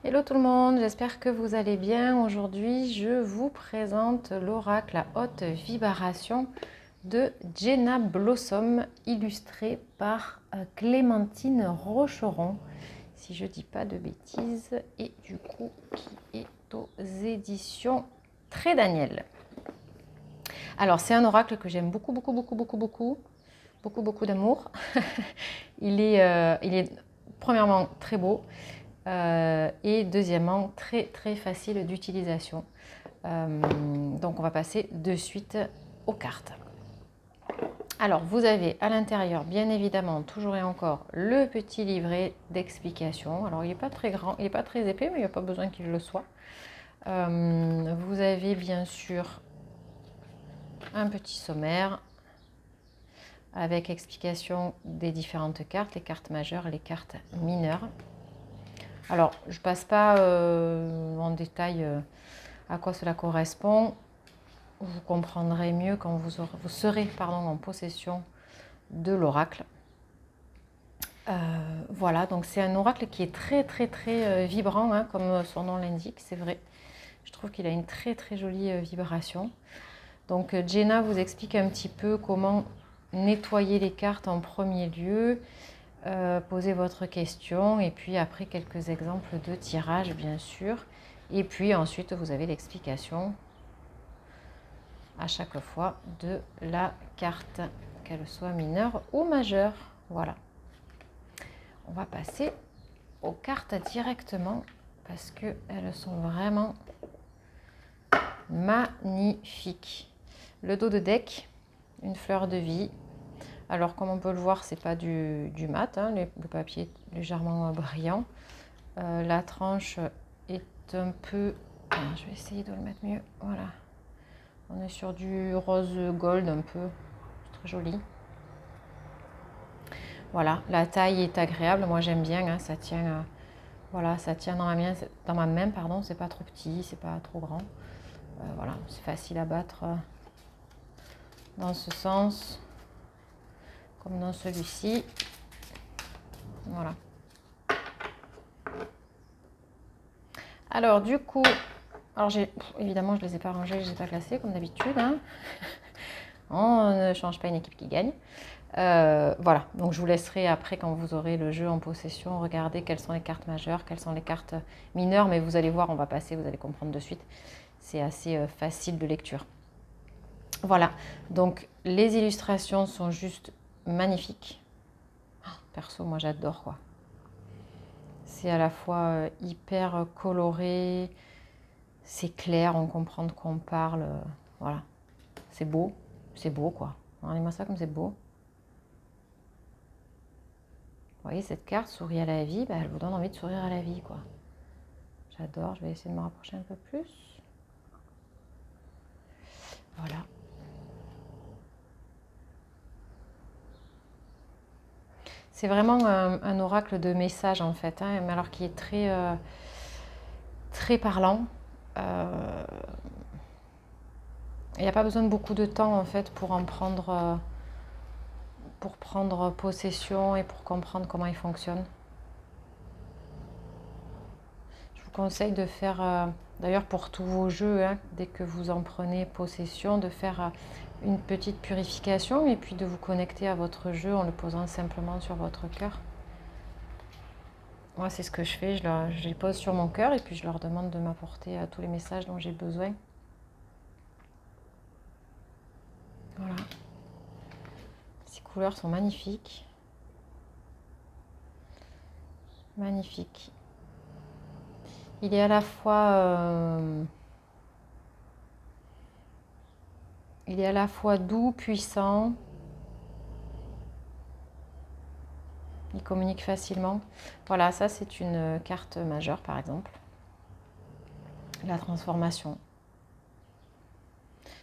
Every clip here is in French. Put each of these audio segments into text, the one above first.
Hello tout le monde, j'espère que vous allez bien. Aujourd'hui, je vous présente l'oracle à haute vibration de Jenna Blossom, illustré par Clémentine Rocheron, si je dis pas de bêtises, et du coup qui est aux éditions Très Daniel. Alors c'est un oracle que j'aime beaucoup d'amour. Il est premièrement très beau. Et deuxièmement, très très facile d'utilisation. Donc on va passer de suite aux cartes. Alors vous avez à l'intérieur, bien évidemment, toujours et encore, le petit livret d'explication. Alors il n'est pas très grand, il n'est pas très épais, mais il n'y a pas besoin qu'il le soit. Vous avez bien sûr un petit sommaire avec explication des différentes cartes, les cartes majeures et les cartes mineures. Alors, je ne passe pas en détail à quoi cela correspond. Vous comprendrez mieux quand vous serez en possession de l'oracle. Voilà, donc c'est un oracle qui est très très très vibrant, hein, comme son nom l'indique, c'est vrai. Je trouve qu'il a une très très jolie vibration. Donc Jenna vous explique un petit peu comment nettoyer les cartes en premier lieu, poser votre question et puis après quelques exemples de tirage bien sûr. Et puis ensuite vous avez l'explication à chaque fois de la carte, qu'elle soit mineure ou majeure. Voilà. On va passer aux cartes directement parce qu'elles sont vraiment magnifiques. Le dos de deck, une fleur de vie. Alors comme on peut le voir, c'est pas du mat, hein, le papier est légèrement brillant. La tranche est un peu... je vais essayer de le mettre mieux. Voilà. On est sur du rose gold un peu. C'est très joli. Voilà, la taille est agréable. Moi j'aime bien. Hein, ça tient, voilà, ça tient dans ma main, pardon. C'est pas trop petit, c'est pas trop grand. Voilà, c'est facile à battre dans ce sens, comme dans celui-ci. Voilà. Alors du coup, évidemment je les ai pas rangés, je les ai pas classés comme d'habitude. Hein. On ne change pas une équipe qui gagne. Voilà, donc je vous laisserai après quand vous aurez le jeu en possession, regarder quelles sont les cartes majeures, quelles sont les cartes mineures, mais vous allez voir, on va passer, vous allez comprendre de suite. C'est assez facile de lecture. Voilà, donc les illustrations sont juste magnifiques. Perso, moi j'adore quoi. C'est à la fois hyper coloré, c'est clair, on comprend de quoi on parle. Voilà, c'est beau quoi. Regardez-moi ça comme c'est beau. Vous voyez cette carte, souris à la vie, elle vous donne envie de sourire à la vie quoi. J'adore, je vais essayer de me rapprocher un peu plus. Voilà. C'est vraiment un oracle de message en fait, hein, mais alors qui est très, très parlant. Il n'y a pas besoin de beaucoup de temps en fait pour prendre possession et pour comprendre comment il fonctionne. Je vous conseille de faire, d'ailleurs pour tous vos jeux, hein, dès que vous en prenez possession, de faire une petite purification et puis de vous connecter à votre jeu en le posant simplement sur votre cœur. Moi, c'est ce que je fais, je les pose sur mon cœur et puis je leur demande de m'apporter tous les messages dont j'ai besoin. Voilà. Ces couleurs sont magnifiques. Magnifique. Il est à la fois, doux, puissant. Il communique facilement. Voilà, ça c'est une carte majeure par exemple. La transformation.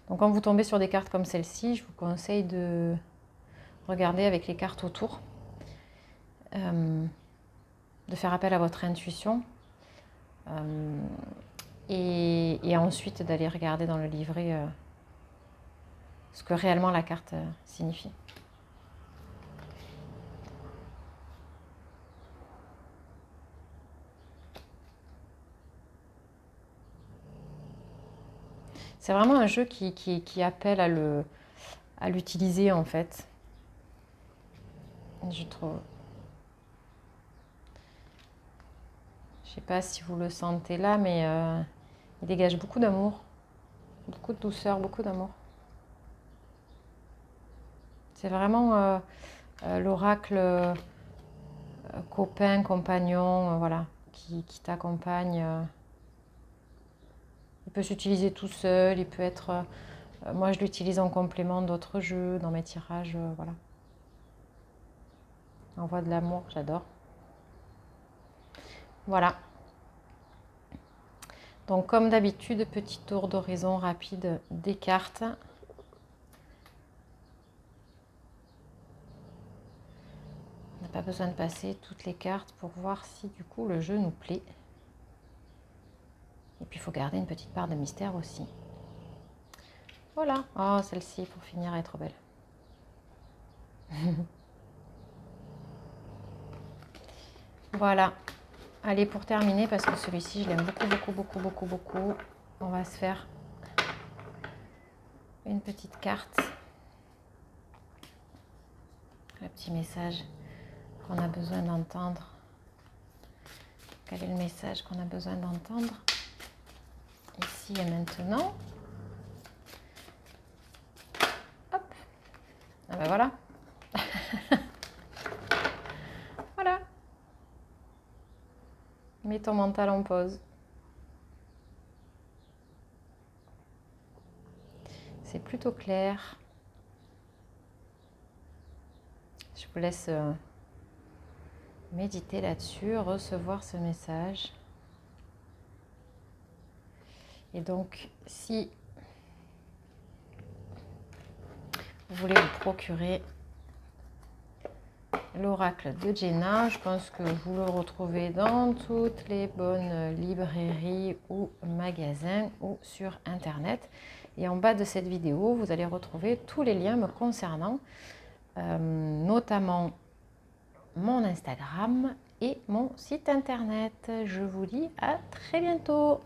Donc quand vous tombez sur des cartes comme celle-ci, je vous conseille de regarder avec les cartes autour, de faire appel à votre intuition et ensuite d'aller regarder dans le livret ce que réellement la carte signifie. C'est vraiment un jeu qui appelle à l'utiliser en fait, je trouve. Je sais pas si vous le sentez là, mais il dégage beaucoup d'amour, beaucoup de douceur, beaucoup d'amour. C'est vraiment l'oracle copain, compagnon, voilà, qui t'accompagne. Il peut s'utiliser tout seul, il peut être... moi, je l'utilise en complément d'autres jeux, dans mes tirages, voilà. Envoie de l'amour, j'adore. Voilà. Donc, comme d'habitude, petit tour d'horizon rapide des cartes. On n'a pas besoin de passer toutes les cartes pour voir si du coup le jeu nous plaît. Et puis il faut garder une petite part de mystère aussi. Voilà. Oh, celle-ci pour finir elle est trop belle. Voilà. Allez, pour terminer, parce que celui-ci je l'aime beaucoup, on va se faire une petite carte. Le petit message qu'on a besoin d'entendre. Quel est le message qu'on a besoin d'entendre ici et maintenant? Hop. Ah ben voilà. Voilà. Mets ton mental en pause. C'est plutôt clair. Je vous laisse méditer là-dessus, recevoir ce message. Et donc, si vous voulez vous procurer l'oracle de Jenna, je pense que vous le retrouvez dans toutes les bonnes librairies ou magasins ou sur Internet. Et en bas de cette vidéo, vous allez retrouver tous les liens me concernant, notamment mon Instagram et mon site Internet. Je vous dis à très bientôt.